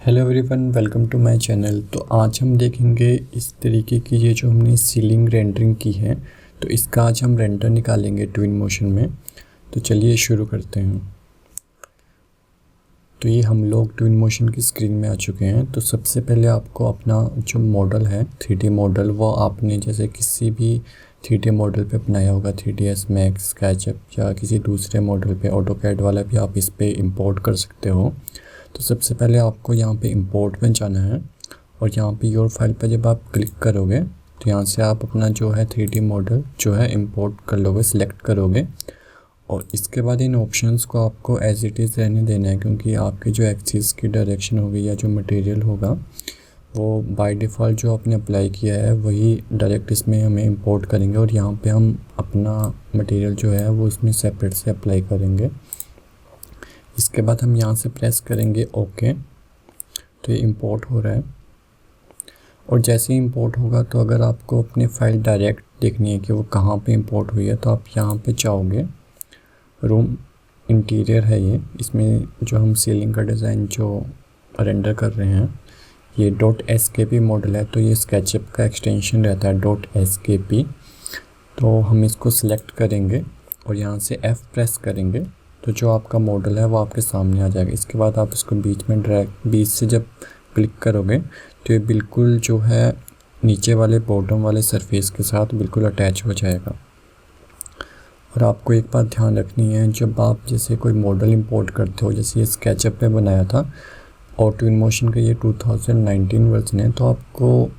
Hello everyone, welcome to my channel. तो आज हम देखेंगे इस तरीके की ये जो हमने सीलिंग रेंडरिंग की है, तो इसका आज हम रेंडर निकालेंगे ट्विन मोशन में। तो चलिए शुरू करते हैं। तो ये हम लोग ट्विन मोशन की स्क्रीन में आ चुके हैं। तो सबसे पहले आपको अपना जो मॉडल है 3D मॉडल, वो आपने जैसे किसी भी 3D मॉडल पे बनाया होगा, 3ds मैक्स, स्केचअप या किसी दूसरे मॉडल पे, ऑटोकैड वाला भी आप इस पे इंपोर्ट कर सकते हो। तो सबसे पहले आपको यहाँ पे इंपोर्ट में जाना है और यहाँ पे योर फाइल पर जब आप क्लिक करोगे तो यहाँ से आप अपना जो है 3D मॉडल जो है इंपोर्ट कर लोगे, सिलेक्ट करोगे। और इसके बाद इन ऑप्शंस को आपको एज इट इज़ रहने देना है, क्योंकि आपके जो एक्सिस की डायरेक्शन होगी या जो मटेरियल होगा वो बाय डिफ़ॉल्ट जो आपने अप्लाई किया है वही डायरेक्ट इसमें हमें इंपोर्ट करेंगे और यहाँ पे हम अपना मटेरियल जो है वो इसमें सेपरेट से अप्लाई करेंगे। इसके बाद हम यहाँ से प्रेस करेंगे ओके। तो ये इंपोर्ट हो रहा है और जैसे ही इंपोर्ट होगा तो अगर आपको अपनी फ़ाइल डायरेक्ट देखनी है कि वो कहाँ पे इंपोर्ट हुई है, तो आप यहाँ पे जाओगे। रूम इंटीरियर है ये, इसमें जो हम सीलिंग का डिज़ाइन जो रेंडर कर रहे हैं ये .skp मॉडल है। तो ये स्केचअप का एक्सटेंशन रहता है .skp। तो हम इसको सिलेक्ट करेंगे और यहाँ से F प्रेस करेंगे तो जो आपका मॉडल है वो आपके सामने आ जाएगा। इसके बाद आप इसको बीच में बीच से जब क्लिक करोगे तो ये बिल्कुल जो है नीचे वाले बॉटम वाले सरफेस के साथ बिल्कुल अटैच हो जाएगा। और आपको एक बात ध्यान रखनी है, जब आप जैसे कोई मॉडल इंपोर्ट करते हो, जैसे ये स्केचअप पे बनाया था और ट्विन मोशन का ये 2019 वर्जन है, तो आपको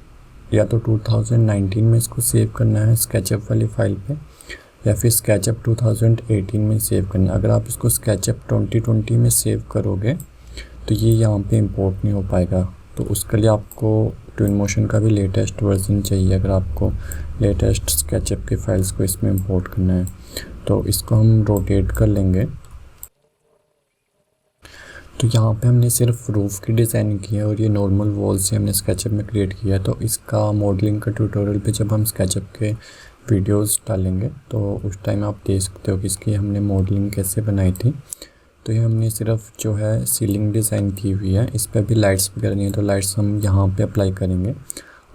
या तो 2019 में इसको सेव करना है स्केचअप वाली फ़ाइल पे, या फिर स्केचअप 2018 में सेव करना है। अगर आप इसको स्केचअप 2020 में सेव करोगे तो ये यहाँ पे इंपोर्ट नहीं हो पाएगा। तो उसके लिए आपको ट्विन मोशन का भी लेटेस्ट वर्जन चाहिए अगर आपको लेटेस्ट स्केचअप के फाइल्स को इसमें इंपोर्ट करना है। तो इसको हम रोटेट कर लेंगे। तो यहाँ पे हमने सिर्फ रूफ़ की डिज़ाइन की है और ये नॉर्मल वॉल से हमने स्केचअप में क्रिएट किया है। तो इसका मॉडलिंग का ट्यूटोरियल पे जब हम स्केचअप के वीडियोस डालेंगे तो उस टाइम आप देख सकते हो कि इसकी हमने मॉडलिंग कैसे बनाई थी। तो ये हमने सिर्फ जो है सीलिंग डिज़ाइन की हुई है, इस पर भी लाइट्स वगैरह नहीं है, तो लाइट्स हम यहाँ पे अप्लाई करेंगे।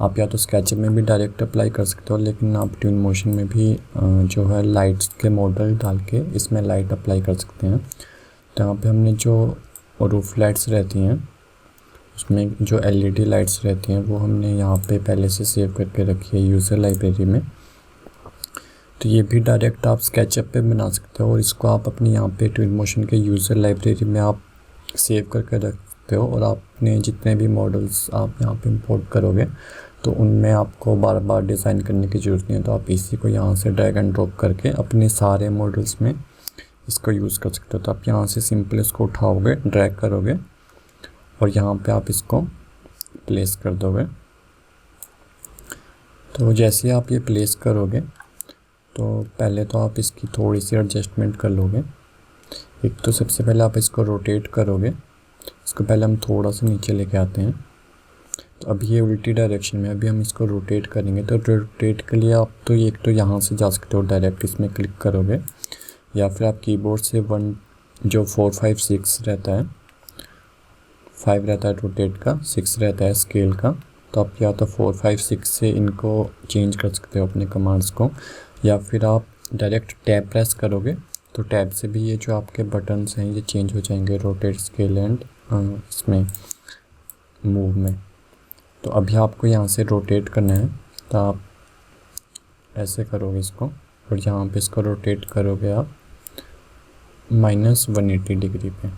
आप या तो स्केचअप में भी डायरेक्ट अप्लाई कर सकते हो, लेकिन आप ट्विन मोशन में भी जो है लाइट्स के मॉडल डाल के इसमें लाइट अप्लाई कर सकते हैं। तो यहाँ पर हमने जो रूफ लाइट्स रहती हैं उसमें जो LED लाइट्स रहती हैं वो हमने यहाँ पे पहले से सेव करके रखी है यूज़र लाइब्रेरी में। तो ये भी डायरेक्ट आप स्केचअप पे बना सकते हो और इसको आप अपने यहाँ पे ट्विन मोशन के यूज़र लाइब्रेरी में आप सेव करके रख सकते हो। और आपने जितने भी मॉडल्स आप यहाँ पे इंपोर्ट करोगे तो उनमें आपको बार बार डिज़ाइन करने की ज़रूरत नहीं है। तो आप इसी को यहाँ से ड्रैग एंड ड्रॉप करके अपने सारे मॉडल्स में इसको यूज़ कर सकते हो। तो आप यहाँ से सिंपल इसको उठाओगे, ड्रैग करोगे और यहाँ पे आप इसको प्लेस कर दोगे। तो जैसे आप ये प्लेस करोगे तो पहले तो आप इसकी थोड़ी सी एडजस्टमेंट कर लोगे। एक तो सबसे पहले आप इसको रोटेट करोगे। इसको पहले हम थोड़ा सा नीचे लेके आते हैं। तो अभी ये उल्टी डायरेक्शन में, अभी हम इसको रोटेट करेंगे। तो रोटेट के लिए आप तो एक तो यहाँ से जा सकते हो, डायरेक्ट इसमें क्लिक करोगे, या फिर आप कीबोर्ड से 1 जो 4 5 6 रहता है, 5 रहता है रोटेट का, 6 रहता है स्केल का। तो आप या तो 4 5 6 से इनको चेंज कर सकते हो अपने कमांड्स को, या फिर आप डायरेक्ट टैब प्रेस करोगे तो टैब से भी ये जो आपके बटन्स हैं ये चेंज हो जाएंगे, रोटेट, स्केल एंड इसमें मूव में। तो अभी आपको यहाँ से रोटेट करना है तो आप ऐसे करोगे इसको और यहाँ पे इसको रोटेट करोगे आप -180 डिग्री पे।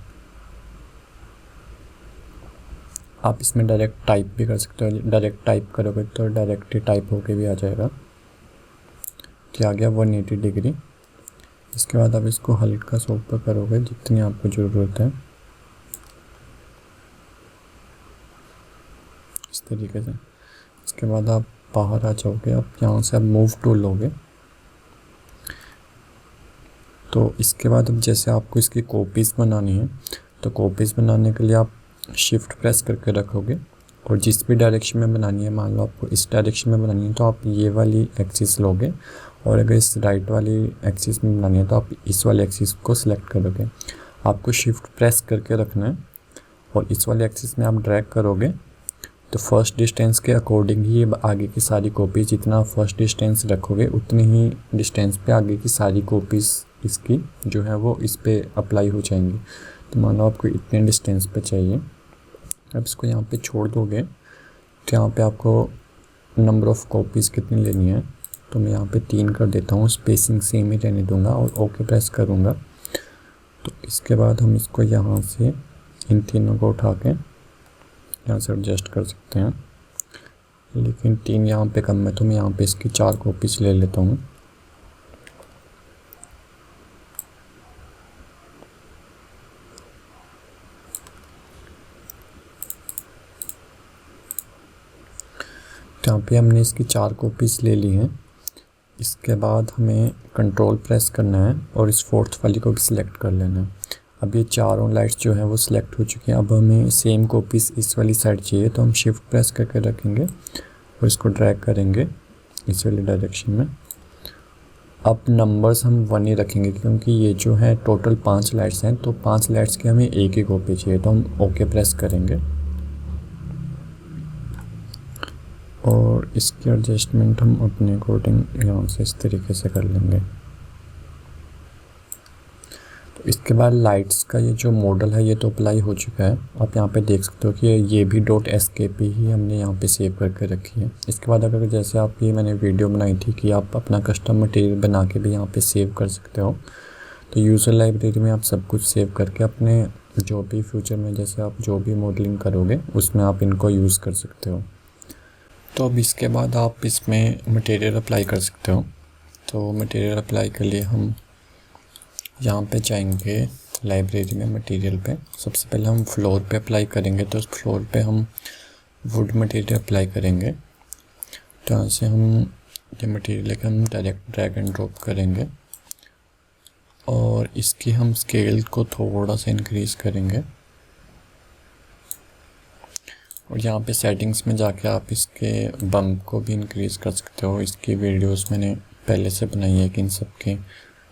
आप इसमें डायरेक्ट टाइप भी कर सकते हो, डायरेक्ट टाइप करोगे तो डायरेक्ट ही टाइप होके भी आ जाएगा। आ गया 180 डिग्री। इसके बाद आप इसको हल्का सा ऊपर करोगे जितनी आपको ज़रूरत है, इस तरीके से। इसके बाद आप बाहर आ जाओगे। आप यहाँ से आप मूव टूल लोगे। तो इसके बाद अब जैसे आपको इसकी कॉपीज़ बनानी है, तो कॉपीज़ बनाने के लिए आप शिफ्ट प्रेस करके रखोगे और जिस भी डायरेक्शन में बनानी है, मान लो आपको इस डायरेक्शन में बनानी है तो आप ये वाली एक्सिस लोगे, और अगर इस राइट वाली एक्सिस में बनानी है तो आप इस वाले एक्सिस को सिलेक्ट करोगे। आपको शिफ्ट प्रेस करके रखना है और इस वाले एक्सिस में आप ड्रैग करोगे तो फर्स्ट डिस्टेंस के अकॉर्डिंग ही आगे की सारी कॉपीज़, जितना फर्स्ट डिस्टेंस रखोगे उतनी ही डिस्टेंस पे आगे की सारी कॉपीज़ इसकी जो है वो इस पे अप्लाई हो जाएंगी। तो मानो आपको इतने डिस्टेंस पे चाहिए, अब इसको यहाँ पे छोड़ दोगे तो यहाँ पे आपको नंबर ऑफ़ कॉपीज़ कितनी लेनी है, तो मैं यहाँ पे 3 कर देता हूँ, स्पेसिंग सेम ही रहने दूँगा और ओके प्रेस करूँगा। तो इसके बाद हम इसको यहाँ से इन तीनों को उठा के यहाँ से एडजस्ट कर सकते हैं, लेकिन 3 यहाँ पे कम है तो मैं यहाँ पे इसकी 4 कॉपीज़ ले लेता हूँ। तो यहाँ पे हमने इसकी 4 कॉपीज़ ले ली हैं। इसके बाद हमें कंट्रोल प्रेस करना है और इस फोर्थ वाली को भी सिलेक्ट कर लेना है। अब ये चारों लाइट्स जो हैं वो सिलेक्ट हो चुकी हैं। अब हमें सेम कॉपीज़ इस वाली साइड चाहिए, तो हम शिफ्ट प्रेस करके रखेंगे और इसको ड्रैग करेंगे इस वाली डायरेक्शन में। अब नंबर्स हम 1 ही रखेंगे क्योंकि ये जो है टोटल 5 लाइट्स हैं, तो 5 लाइट्स की हमें एक ही कॉपी चाहिए, तो हम ओके प्रेस करेंगे और इसकी एडजस्टमेंट हम अपने अकॉर्डिंग यहाँ से इस तरीके से कर लेंगे। तो इसके बाद लाइट्स का ये जो मॉडल है ये तो अप्लाई हो चुका है। आप यहाँ पे देख सकते हो कि ये भी .skp ही हमने यहाँ पे सेव करके रखी है। इसके बाद अगर जैसे आप ये मैंने वीडियो बनाई थी कि आप अपना कस्टम मटेरियल बना के भी यहाँ पे सेव कर सकते हो, तो यूज़र लाइब्रेरी में आप सब कुछ सेव करके अपने जो भी फ्यूचर में जैसे आप जो भी मॉडलिंग करोगे उसमें आप इनको यूज़ कर सकते हो। तो अब इसके बाद आप इसमें मटेरियल अप्लाई कर सकते हो। तो मटेरियल अप्लाई के लिए हम यहाँ पे जाएंगे लाइब्रेरी में मटेरियल पे। सबसे पहले हम फ्लोर पे अप्लाई करेंगे, तो उस फ्लोर पे हम वुड मटेरियल अप्लाई करेंगे। तो यहाँ से हम ये मटेरियल लेकर हम डायरेक्ट ड्रैग एंड ड्रॉप करेंगे और इसकी हम स्केल को थोड़ा सा इंक्रीज़ करेंगे और यहाँ पे सेटिंग्स में जाके आप इसके बम्प को भी इंक्रीज़ कर सकते हो। इसकी वीडियोस मैंने पहले से बनाई है कि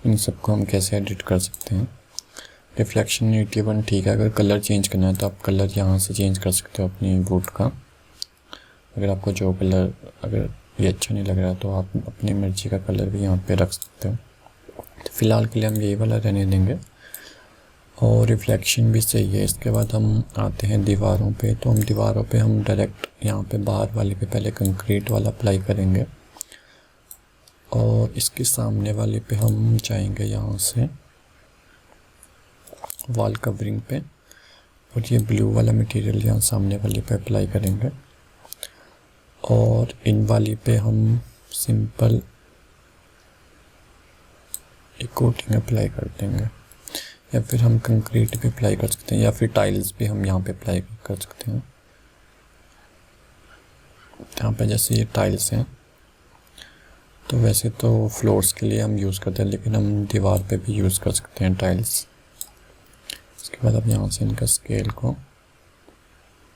इन सबको हम कैसे एडिट कर सकते हैं। रिफ्लेक्शन 81 ठीक है। अगर कलर चेंज करना है तो आप कलर यहाँ से चेंज कर सकते हो अपनी वुड का। अगर आपको जो कलर अगर ये अच्छा नहीं लग रहा तो आप अपनी मर्जी का कलर भी यहाँ पे रख सकते हो। तो फ़िलहाल के लिए हम यही वाला रहने देंगे और रिफ्लेक्शन भी सही है। इसके बाद हम आते हैं दीवारों पे। तो हम दीवारों पे हम डायरेक्ट यहाँ पे बाहर वाले पे पहले कंक्रीट वाला अप्लाई करेंगे और इसके सामने वाले पे हम जाएंगे यहाँ से वॉल कवरिंग पे और ये ब्लू वाला मटेरियल यहाँ सामने वाले पे अप्लाई करेंगे और इन वाली पे हम सिंपल एक कोटिंग अप्लाई कर देंगे, या फिर हम कंक्रीट भी अप्लाई कर सकते हैं, या फिर टाइल्स भी हम यहाँ पे अप्लाई कर सकते हैं। यहाँ पे जैसे ये टाइल्स हैं तो वैसे तो फ्लोर्स के लिए हम यूज़ करते हैं, लेकिन हम दीवार पे भी यूज़ कर सकते हैं टाइल्स। इसके बाद अब यहाँ से इनका स्केल को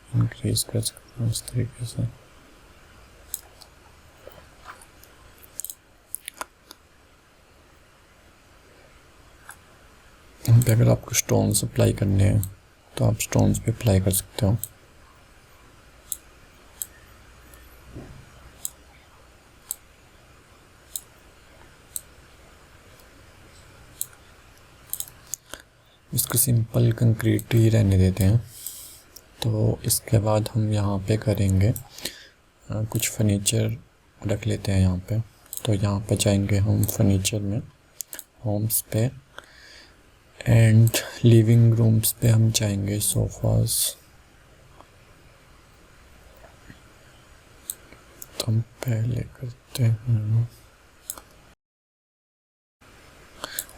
इंक्रीज़ कर सकते हैं इस तरीके से। यहाँ पे अगर आपको स्टोन्स अप्लाई करने हैं तो आप स्टोन्स भी अप्लाई कर सकते हो। इसको सिंपल कंक्रीट ही रहने देते हैं। तो इसके बाद हम यहाँ पे करेंगे कुछ फर्नीचर रख लेते हैं यहाँ पे। तो यहाँ पे जाएंगे हम फर्नीचर में, होम्स पे एंड लिविंग रूम्स पे हम जाएंगे सोफ़ास। तो हम पहले करते हैं,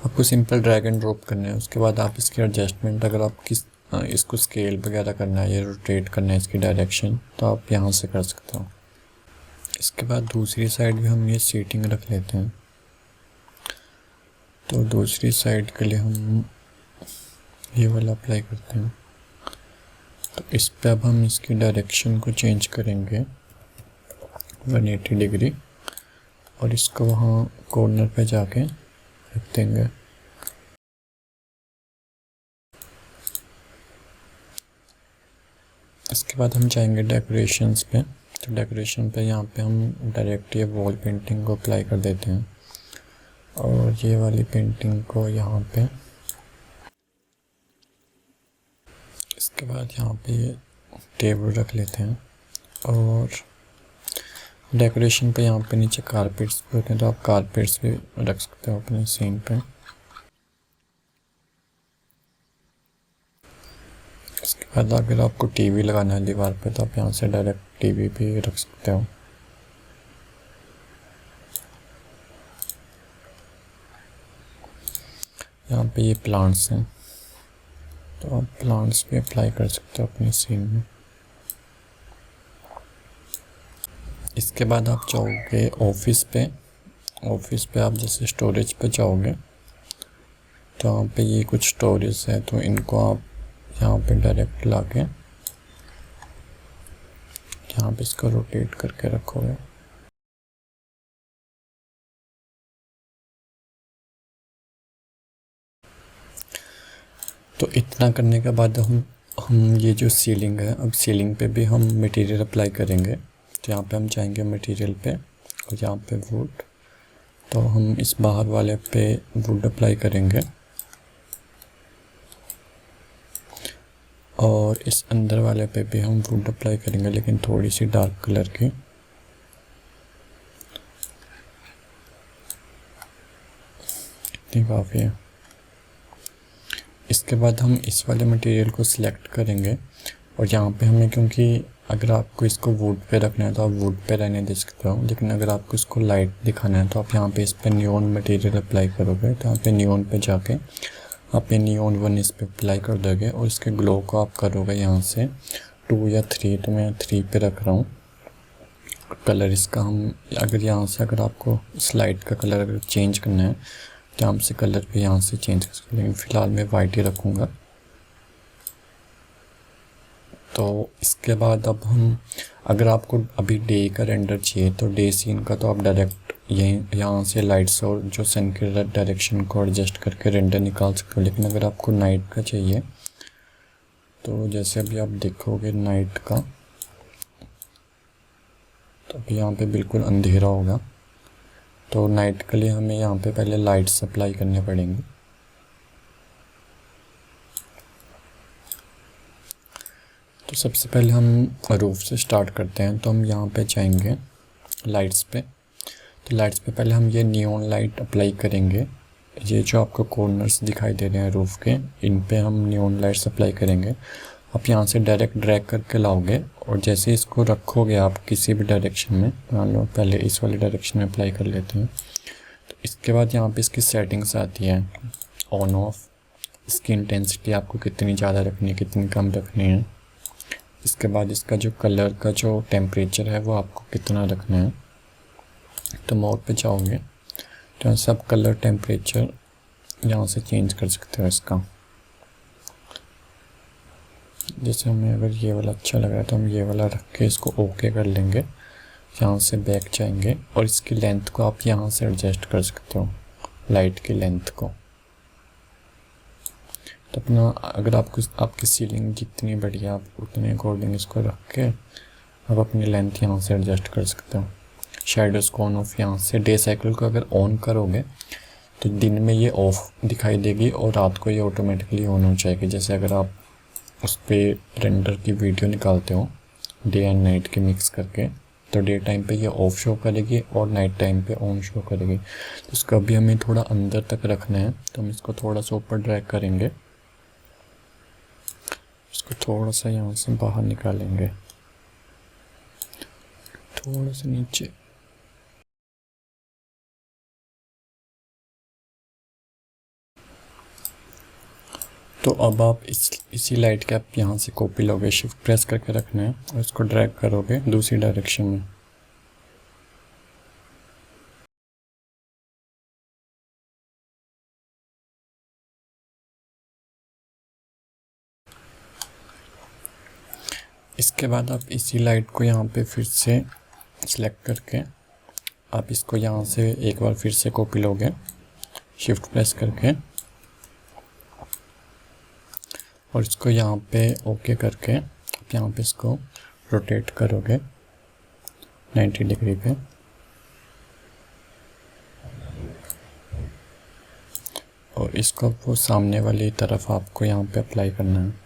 आपको सिंपल ड्रैग एंड ड्रॉप करना है। उसके बाद आप इसकी एडजस्टमेंट अगर आप इसको स्केल वगैरह करना है या रोटेट करना है इसकी डायरेक्शन, तो आप यहाँ से कर सकते हो। इसके बाद दूसरी साइड भी हम ये सीटिंग रख लेते हैं। तो दूसरी साइड के लिए हम ये वाला अप्लाई करते हैं। तो इस पे अब हम इसकी डायरेक्शन को चेंज करेंगे 180 डिग्री और इसको वहाँ कॉर्नर पे जाके रख देंगे। इसके बाद हम जाएंगे डेकोरेशंस पे। तो डेकोरेशन पे यहाँ पे हम डायरेक्ट ये वॉल पेंटिंग को अप्लाई कर देते हैं और ये वाली पेंटिंग को यहाँ पे। इसके बाद यहाँ पे ये टेबल रख लेते हैं और डेकोरेशन पे यहाँ पे नीचे कारपेट्स भी होते हैं, तो आप कारपेट्स भी रख सकते हो अपने सीन पे। इसके बाद अगर आपको टीवी लगाना है दीवार पे तो आप यहाँ से डायरेक्ट टीवी भी रख सकते हो। यहाँ पे ये प्लांट्स हैं तो आप प्लांट्स भी अप्लाई कर सकते हो अपने सीन में। इसके बाद आप जाओगे ऑफिस पे। ऑफिस पे आप जैसे स्टोरेज पे जाओगे तो यहाँ पे ये कुछ स्टोरेज है, तो इनको आप यहाँ पे डायरेक्ट लाके यहाँ पे इसको रोटेट करके रखोगे। तो इतना करने के बाद हम ये जो सीलिंग है, अब सीलिंग पे भी हम मटेरियल अप्लाई करेंगे। तो यहाँ पे हम जाएंगे मटेरियल पे और यहाँ पे वुड, तो हम इस बाहर वाले पे वुड अप्लाई करेंगे और इस अंदर वाले पे भी हम वुड अप्लाई करेंगे, लेकिन थोड़ी सी डार्क कलर की। इतनी काफ़ी है। इसके बाद हम इस वाले मटेरियल को सिलेक्ट करेंगे और यहाँ पे हमें, क्योंकि अगर आपको इसको वुड पे रखना है तो आप वुड पे रहने दे सकते हो, लेकिन अगर आपको इसको लाइट दिखाना है तो आप यहाँ पे इस पर नियॉन मटेरियल अप्लाई करोगे। तो यहाँ पे नियॉन पे जाके आप ये नियॉन 1 इस पर अप्लाई कर दोगे और इसके ग्लो को आप करोगे यहाँ से 2 या 3, तो मैं 3 पे रख रहा हूँ। कलर इसका हम अगर यहाँ से अगर आपको इस लाइट का कलर अगर चेंज करना है तो यहाँ से कलर भी यहाँ से चेंज कर सकते हैं, लेकिन फ़िलहाल मैं वाइट ही रखूँगा। तो इसके बाद अब हम, अगर आपको अभी डे का रेंडर चाहिए तो डे सीन का तो आप डायरेक्ट यहाँ से लाइट्स और जो सन के डायरेक्शन को एडजस्ट करके रेंडर निकाल सकते हो। लेकिन अगर आपको नाइट का चाहिए तो जैसे अभी आप देखोगे नाइट का, तो अभी यहाँ पे बिल्कुल अंधेरा होगा। तो नाइट के लिए हमें यहाँ पे पहले लाइट्स अप्लाई करने पड़ेंगे। तो सबसे पहले हम रूफ से स्टार्ट करते हैं। तो हम यहाँ पे जाएंगे लाइट्स पे। तो लाइट्स पे पहले हम ये नियॉन लाइट अप्लाई करेंगे। ये जो आपको कॉर्नर्स दिखाई दे रहे हैं रूफ के, इन पे हम नियॉन लाइट्स अप्लाई करेंगे। आप यहाँ से डायरेक्ट ड्रैग करके लाओगे और जैसे इसको रखोगे आप किसी भी डायरेक्शन में, मान लो पहले इस वाले डायरेक्शन में अप्लाई कर लेते हैं। तो इसके बाद यहाँ पे इसकी सेटिंग्स आती है ऑन ऑफ। इसकी इंटेंसिटी आपको कितनी ज़्यादा रखनी है, कितनी कम रखनी है। इसके बाद इसका जो कलर का जो टेम्परेचर है वो आपको कितना रखना है। तो मोड पे जाओगे तो सब कलर टेम्परेचर यहाँ से चेंज कर सकते हो इसका। जैसे हमें अगर ये वाला अच्छा लग रहा है तो हम ये वाला रख के इसको ओके कर लेंगे। यहाँ से बैक जाएंगे और इसकी लेंथ को आप यहाँ से एडजस्ट कर सकते हो, लाइट की लेंथ को। तो अपना अगर आपकी सीलिंग जितनी बड़ी है आप उतने अकॉर्डिंग इसको रख के आप अपनी लेंथ यहाँ से एडजस्ट कर सकते हो। शेडोज को ऑन ऑफ यहाँ से, डे साइकिल को अगर ऑन करोगे तो दिन में ये ऑफ दिखाई देगी और रात को ये ऑटोमेटिकली ऑन हो जाएगी। जैसे अगर आप उस पर रेंडर की वीडियो निकालते हो डे एंड नाइट के मिक्स करके, तो डे टाइम पे ये ऑफ शो करेगी और नाइट टाइम पे ऑन शो करेगी। तो इसका भी हमें थोड़ा अंदर तक रखना है, तो हम इसको थोड़ा सा ऊपर ड्रैग करेंगे, इसको थोड़ा सा यहाँ से बाहर निकालेंगे, थोड़ा सा नीचे। तो अब आप इसी लाइट के आप यहाँ से कॉपी लोगे, शिफ्ट प्रेस करके रखना है और इसको ड्रैग करोगे दूसरी डायरेक्शन में। इसके बाद आप इसी लाइट को यहाँ पे फिर से सिलेक्ट करके आप इसको यहाँ से एक बार फिर से कॉपी लोगे, शिफ्ट प्रेस करके, और इसको यहाँ पे ओके करके आप आप यहाँ पे इसको रोटेट करोगे 90 डिग्री पे, और इसको वो सामने वाली तरफ आपको यहाँ पे अप्लाई करना है।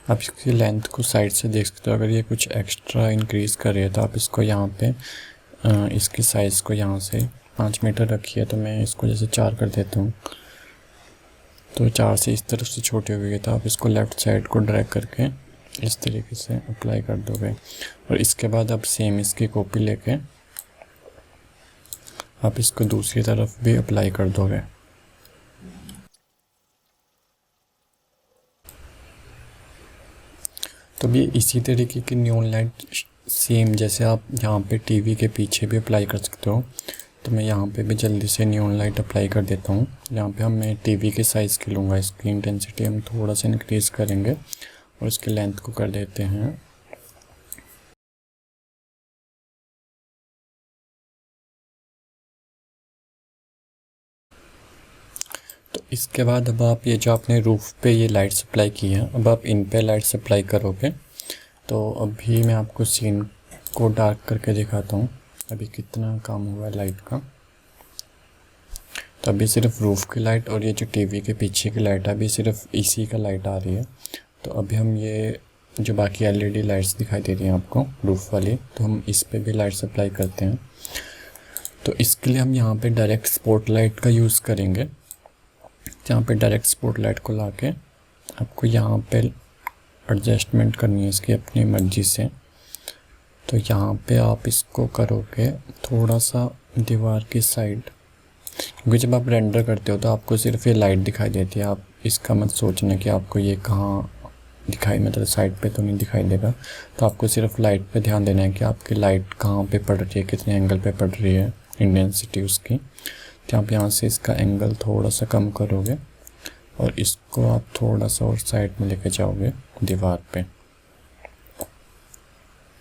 आप इसकी लेंथ को साइड से देख सकते हो, अगर ये कुछ एक्स्ट्रा इंक्रीज़ कर रही है तो आप इसको यहाँ पे इसकी साइज़ को यहाँ से 5 मीटर रखिए, तो मैं इसको जैसे 4 कर देता हूँ, तो 4 से इस तरफ से छोटी हो गई है, तो आप इसको लेफ़्ट साइड को ड्रैग करके इस तरीके से अप्लाई कर दोगे। और इसके बाद आप सेम इसकी कॉपी लेके आप इसको दूसरी तरफ भी अप्लाई कर दोगे। तो भी इसी तरीके की न्यून लाइट सेम जैसे आप यहाँ पे टीवी के पीछे भी अप्लाई कर सकते हो, तो मैं यहाँ पे भी जल्दी से न्यून लाइट अप्लाई कर देता हूँ। यहाँ पे मैं टीवी के साइज़ की लूँगा, इसकी इंटेंसिटी हम थोड़ा सा इंक्रीज़ करेंगे और इसकी लेंथ को कर देते हैं। तो इसके बाद अब आप ये जो आपने रूफ़ पे ये लाइट सप्लाई की है, अब आप इन पे लाइट सप्लाई करोगे। तो अभी मैं आपको सीन को डार्क करके दिखाता हूँ अभी कितना काम हुआ है लाइट का। तो अभी सिर्फ रूफ़ की लाइट और ये जो टीवी के पीछे की लाइट है अभी सिर्फ इसी का लाइट आ रही है। तो अभी हम ये जो बाकी एलईडी लाइट्स दिखाई दे रही हैं आपको रूफ़ वाली, तो हम इस पे भी लाइट सप्लाई करते हैं। तो इसके लिए हम यहाँ पे डायरेक्ट स्पॉट लाइट का यूज़ करेंगे। यहाँ पे डायरेक्ट स्पॉट लाइट को ला के आपको यहाँ पे एडजस्टमेंट करनी है इसकी अपनी मर्ज़ी से। तो यहाँ पे आप इसको करोगे थोड़ा सा दीवार की साइड, क्योंकि जब आप रेंडर करते हो तो आपको सिर्फ ये लाइट दिखाई देती है। आप इसका मत सोचना कि आपको ये कहाँ दिखाई, मतलब साइड पे तो नहीं दिखाई देगा। तो आपको सिर्फ लाइट पे ध्यान देना है कि आपकी लाइट कहाँ पे पड़ रही है, कितने एंगल पे पड़ रही है, इंटेंसिटी उसकी। तो आप यहाँ से इसका एंगल थोड़ा सा कम करोगे और इसको आप थोड़ा सा और साइड में लेके जाओगे दीवार पे,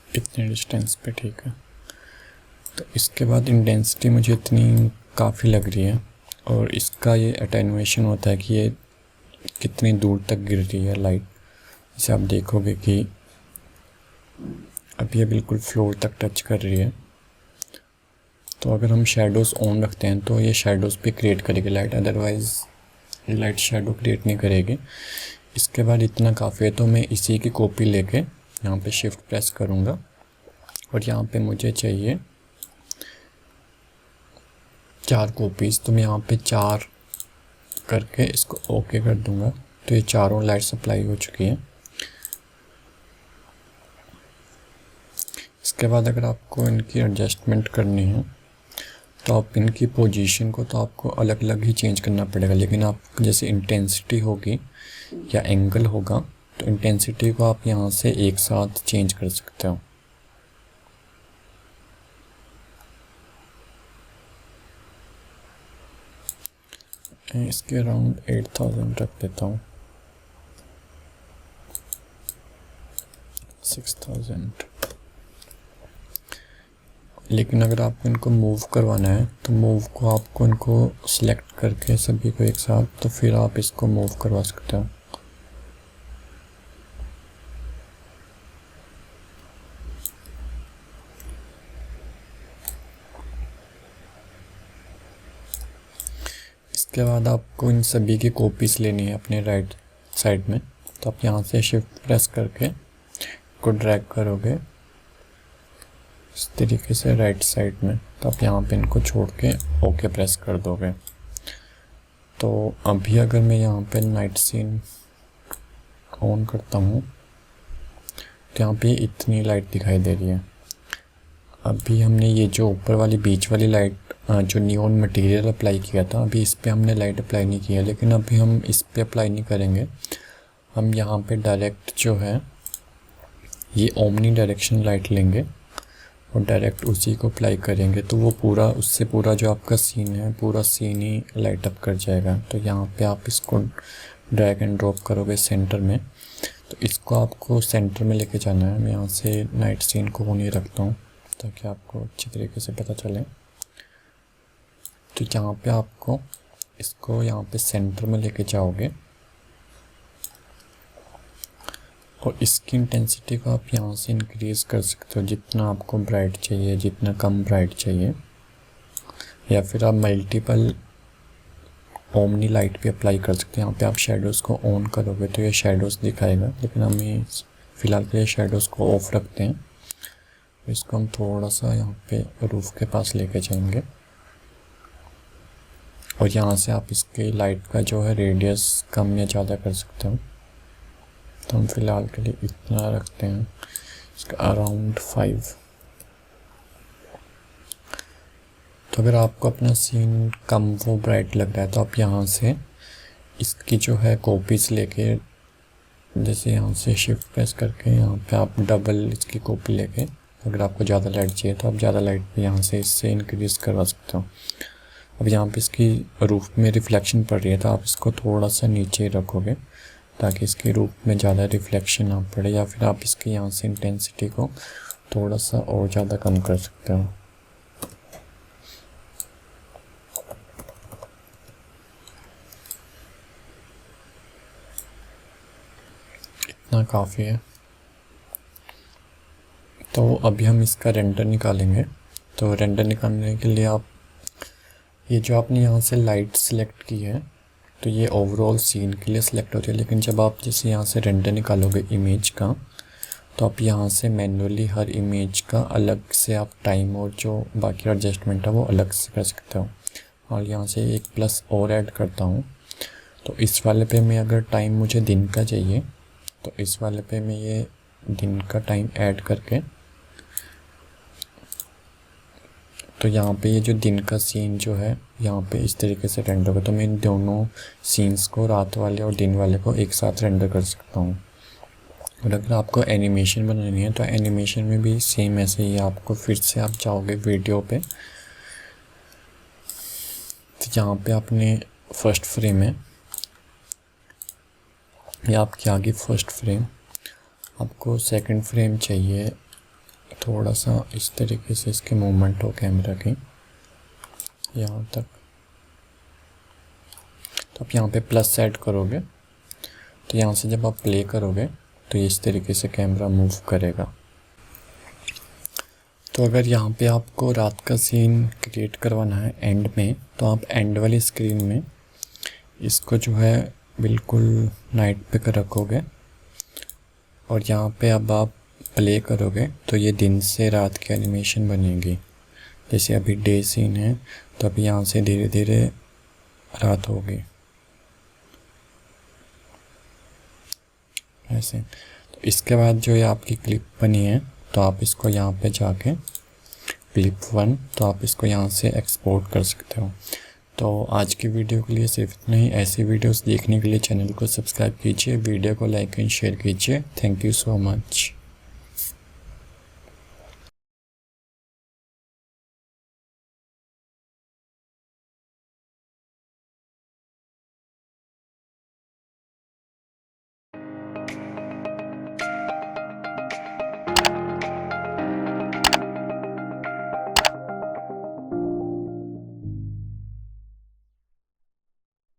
इतने डिस्टेंस पे, ठीक है। तो इसके बाद इंटेंसिटी मुझे इतनी काफ़ी लग रही है, और इसका ये अटेनुएशन होता है कि ये कितनी दूर तक गिर रही है लाइट। जैसे आप देखोगे कि अब ये बिल्कुल फ्लोर तक टच कर रही है। तो अगर हम शेडोज़ ऑन रखते हैं तो ये शेडोज़ भी क्रिएट करेगी लाइट, अदरवाइज़ ये लाइट शेडो क्रिएट नहीं करेगी। इसके बाद इतना काफ़ी है, तो मैं इसी की कॉपी लेके यहाँ पे शिफ्ट प्रेस करूँगा और यहाँ पे मुझे चाहिए 4 कॉपीज़। तो मैं यहाँ पे 4 करके इसको ओके कर दूँगा। तो ये चारों लाइट सप्लाई हो चुकी हैं। इसके बाद अगर आपको इनकी एडजस्टमेंट करनी है तो आप इनकी पोजीशन को तो आपको अलग अलग ही चेंज करना पड़ेगा, लेकिन आप जैसे इंटेंसिटी होगी या एंगल होगा तो इंटेंसिटी को आप यहाँ से एक साथ चेंज कर सकते हो। इसके अराउंड 8000 रख देता हूँ, 6000। लेकिन अगर आपको इनको मूव करवाना है तो मूव को आपको इनको सिलेक्ट करके सभी को एक साथ, तो फिर आप इसको मूव करवा सकते हो। इसके बाद आपको इन सभी की कॉपीज़ लेनी है अपने राइट साइड में। तो आप यहाँ से शिफ्ट प्रेस करके को ड्रैग करोगे इस तरीके से राइट साइड में, तो आप यहाँ पे इनको छोड़ के ओके प्रेस कर दोगे। तो अभी अगर मैं यहाँ पे नाइट सीन ऑन करता हूँ तो यहाँ पे इतनी लाइट दिखाई दे रही है। अभी हमने ये जो ऊपर वाली बीच वाली लाइट जो नियॉन मटेरियल अप्लाई किया था, अभी इस पे हमने लाइट अप्लाई नहीं किया, लेकिन अभी हम इस पे अप्लाई नहीं करेंगे। हम यहाँ पे डायरेक्ट जो है ये ओमनी डायरेक्शन लाइट लेंगे और डायरेक्ट उसी को अप्लाई करेंगे। तो वो पूरा उससे पूरा जो आपका सीन है पूरा सीन ही लाइट अप कर जाएगा। तो यहाँ पे आप इसको ड्रैग एंड ड्रॉप करोगे सेंटर में, तो इसको आपको सेंटर में लेके जाना है। मैं यहाँ से नाइट सीन को नहीं रखता हूँ, ताकि आपको अच्छी तरीके से पता चले। तो यहाँ पे आपको इसको यहाँ पे सेंटर में लेके जाओगे और इसकी इंटेंसिटी को आप यहाँ से इंक्रीज़ कर सकते हो जितना आपको ब्राइट चाहिए, जितना कम ब्राइट चाहिए, या फिर आप मल्टीपल ओमनी लाइट भी अप्लाई कर सकते हैं। यहाँ पे आप शेडोज़ को ऑन करोगे तो ये शेडोज़ दिखाएगा, लेकिन हमें फ़िलहाल के लिए शेडोज़ को ऑफ रखते हैं। इसको हम थोड़ा सा यहाँ पे रूफ़ के पास लेके जाएंगे और यहाँ से आप इसके लाइट का जो है रेडियस कम या ज़्यादा कर सकते हो। तो हम फ़िलहाल के लिए इतना रखते हैं, इसका अराउंड 5। तो अगर आपको अपना सीन कम वो ब्राइट लग रहा है तो आप यहाँ से इसकी जो है कॉपीज़ लेके, जैसे यहाँ से शिफ्ट प्रेस करके यहाँ पे आप डबल इसकी कॉपी लेके, अगर आपको ज़्यादा लाइट चाहिए तो आप ज़्यादा लाइट भी यहाँ से इससे इंक्रीज़ करवा सकते हो। अब यहाँ पे इसकी रूफ में रिफ्लेक्शन पड़ रही है तो आप इसको थोड़ा सा नीचे रखोगे ताकि इसके रूफ में ज़्यादा रिफ्लेक्शन ना पड़े, या फिर आप इसके यहाँ से इंटेंसिटी को थोड़ा सा और ज़्यादा कम कर सकते हो। इतना काफ़ी है। तो अभी हम इसका रेंडर निकालेंगे। तो रेंडर निकालने के लिए आप ये जो आपने यहाँ से लाइट सेलेक्ट की है तो ये ओवरऑल सीन के लिए सिलेक्ट होती है, लेकिन जब आप जैसे यहाँ से रेंडर निकालोगे इमेज का तो आप यहाँ से मैन्युअली हर इमेज का अलग से आप टाइम और जो बाकी एडजस्टमेंट है वो अलग से कर सकते हो। और यहाँ से एक प्लस और ऐड करता हूँ। तो इस वाले पे मैं अगर टाइम मुझे दिन का चाहिए तो इस वाले पे मैं ये दिन का टाइम ऐड करके, तो यहाँ पे ये जो दिन का सीन जो है यहाँ पे इस तरीके से रेंडर होगा। तो मैं इन दोनों सीन्स को, रात वाले और दिन वाले को एक साथ रेंडर कर सकता हूँ। और अगर आपको एनिमेशन बनानी है तो एनिमेशन में भी सेम ऐसे ही आपको फिर से आप जाओगे वीडियो पे, तो यहाँ पे आपने फर्स्ट फ्रेम है या आपके आगे फर्स्ट फ्रेम, आपको सेकंड फ्रेम चाहिए थोड़ा सा इस तरीके से इसके मूवमेंट हो कैमरा की यहाँ तक। तो आप यहाँ पे प्लस ऐड करोगे तो यहाँ से जब आप प्ले करोगे तो ये इस तरीके से कैमरा मूव करेगा। तो अगर यहाँ पे आपको रात का सीन क्रिएट करवाना है एंड में, तो आप एंड वाली स्क्रीन में इसको जो है बिल्कुल नाइट पे कर रखोगे और यहाँ पे अब आप प्ले करोगे तो ये दिन से रात की एनिमेशन बनेगी। जैसे अभी डे सीन है तो अभी यहाँ से धीरे धीरे रात होगी ऐसे। तो इसके बाद जो ये आपकी क्लिप बनी है तो आप इसको यहाँ पे जाके क्लिप 1, तो आप इसको यहाँ से एक्सपोर्ट कर सकते हो। तो आज की वीडियो के लिए सिर्फ इतना ही। ऐसी वीडियोस देखने के लिए चैनल को सब्सक्राइब कीजिए, वीडियो को लाइक एंड शेयर कीजिए। Thank you so much.